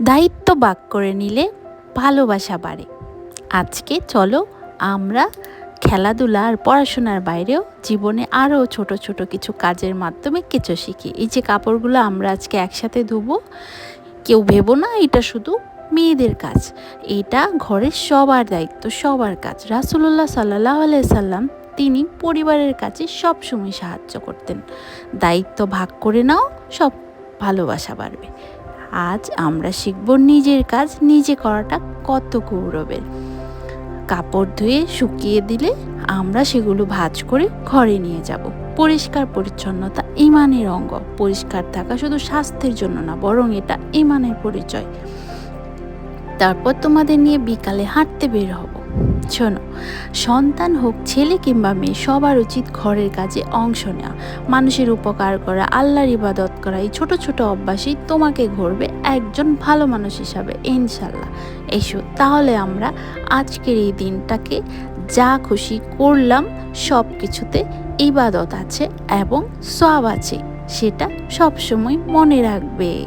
দায়িত্ব ভাগ করে নিলে ভালোবাসা বাড়ে। আজকে চলো আমরা খেলাধুলা আর পড়াশোনার বাইরেও জীবনে আরও ছোট ছোট কিছু কাজের মাধ্যমে কিছু শিখি। এই যে কাপড়গুলো আমরা আজকে একসাথে ধুবো, কেউ ভেবো না এটা শুধু মেয়েদের কাজ, এটা ঘরের সবার দায়িত্ব, সবার কাজ। রাসূলুল্লাহ সাল্লাল্লাহু আলাইহি সাল্লাম তিনি পরিবারের কাছে সবসময় সাহায্য করতেন। দায়িত্ব ভাগ করে নাও, সব ভালোবাসা বাড়বে। আজ আমরা শিখব নিজের কাজ নিজে করাটা কত গৌরবের। কাপড় ধুয়ে শুকিয়ে দিলে আমরা সেগুলো ভাঁজ করে ঘরে নিয়ে যাব। পরিষ্কার পরিচ্ছন্নতা ঈমানের অঙ্গ। পরিষ্কার থাকা শুধু স্বাস্থ্যের জন্য না, বরং এটা ঈমানের পরিচয়। তারপর তোমাদের নিয়ে বিকালে হাঁটতে বের হব। শোনো, সন্তান হোক ছেলে কিংবা মেয়ে, সবার উচিত ঘরের কাজে অংশ নেওয়া, মানুষের উপকার করা, আল্লাহর ইবাদত করা। এই ছোট ছোট অভ্যাসই তোমাকে গড়বে একজন ভালো মানুষ হিসাবে, ইনশাল্লাহ। এসো তাহলে আমরা আজকের এই দিনটাকে যা খুশি করলাম, সব কিছুতে ইবাদত আছে এবং সওয়াব আছে, সেটা সবসময় মনে রাখবে।